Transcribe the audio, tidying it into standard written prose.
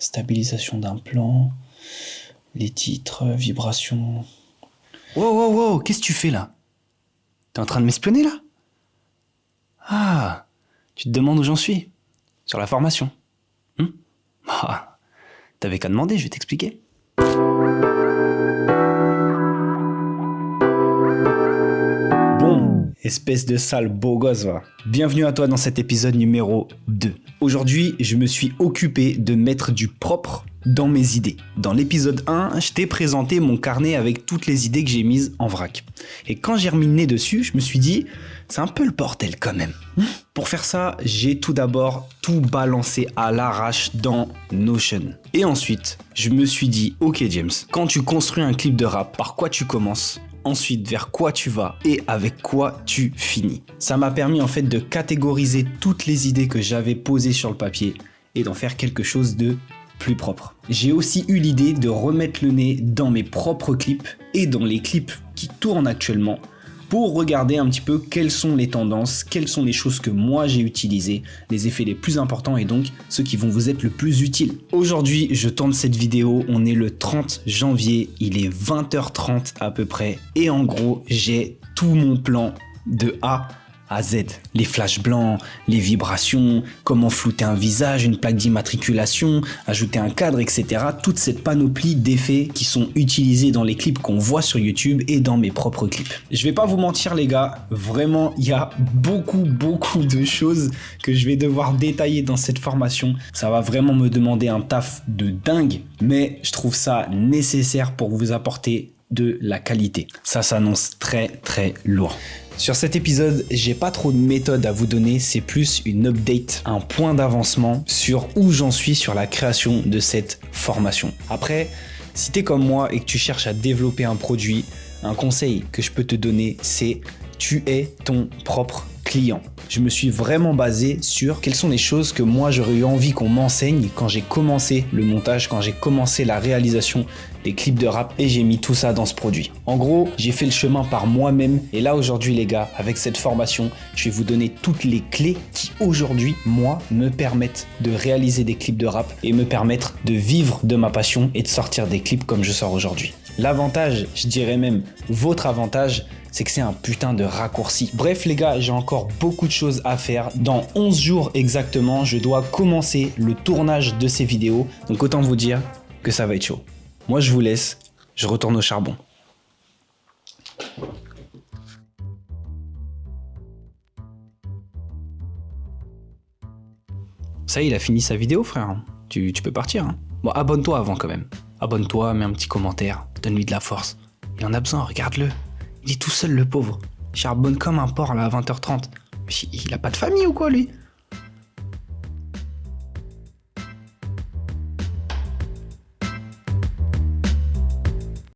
stabilisation d'un plan, les titres, vibrations. Wow, qu'est-ce que tu fais là? T'es en train de m'espionner là? Ah, tu te demandes où j'en suis? Sur la formation. Ah, t'avais qu'à demander, je vais t'expliquer. Bon, espèce de sale beau gosse va. Bienvenue à toi dans cet épisode numéro 2. Aujourd'hui, je me suis occupé de mettre du propre dans mes idées. Dans l'épisode 1, je t'ai présenté mon carnet avec toutes les idées que j'ai mises en vrac. Et quand j'ai remis le nez dessus, je me suis dit, c'est un peu le bordel quand même. Pour faire ça, j'ai tout d'abord tout balancé à l'arrache dans Notion. Et ensuite, je me suis dit, ok James, quand tu construis un clip de rap, par quoi tu commences ? Ensuite, vers quoi tu vas et avec quoi tu finis. Ça m'a permis en fait de catégoriser toutes les idées que j'avais posées sur le papier et d'en faire quelque chose de plus propre. J'ai aussi eu l'idée de remettre le nez dans mes propres clips et dans les clips qui tournent actuellement pour regarder un petit peu quelles sont les tendances, quelles sont les choses que moi j'ai utilisées, les effets les plus importants et donc ceux qui vont vous être le plus utiles. Aujourd'hui, je tourne cette vidéo, on est le 30 janvier, il est 20h30 à peu près et en gros, j'ai tout mon plan de A à Z. Les flashs blancs, les vibrations, comment flouter un visage, une plaque d'immatriculation, ajouter un cadre, etc. Toute cette panoplie d'effets qui sont utilisés dans les clips qu'on voit sur YouTube et dans mes propres clips. Je vais pas vous mentir les gars, vraiment il y a beaucoup de choses que je vais devoir détailler dans cette formation. Ça va vraiment me demander un taf de dingue, mais je trouve ça nécessaire pour vous apporter de la qualité. Ça s'annonce très lourd. Sur cet épisode, j'ai pas trop de méthode à vous donner, c'est plus une update, un point d'avancement sur où j'en suis sur la création de cette formation. Après, si t'es comme moi et que tu cherches à développer un produit, un conseil que je peux te donner, c'est tu es ton propre client. Je me suis vraiment basé sur quelles sont les choses que moi j'aurais eu envie qu'on m'enseigne quand j'ai commencé le montage, quand j'ai commencé la réalisation des clips de rap et j'ai mis tout ça dans ce produit. En gros, j'ai fait le chemin par moi-même et là aujourd'hui les gars, avec cette formation, je vais vous donner toutes les clés qui aujourd'hui, moi, me permettent de réaliser des clips de rap et me permettre de vivre de ma passion et de sortir des clips comme je sors aujourd'hui. L'avantage, je dirais même votre avantage, c'est que c'est un putain de raccourci. Bref les gars, j'ai encore beaucoup de choses à faire. Dans 11 jours exactement, je dois commencer le tournage de ces vidéos. Donc autant vous dire que ça va être chaud. Moi je vous laisse, je retourne au charbon. Ça y est, il a fini sa vidéo frère. Tu peux partir. Bon, abonne-toi avant quand même. Abonne-toi, mets un petit commentaire, donne-lui de la force. Il en a besoin, regarde-le. Il est tout seul le pauvre. Il charbonne comme un porc là à 20h30. Il a pas de famille ou quoi lui ?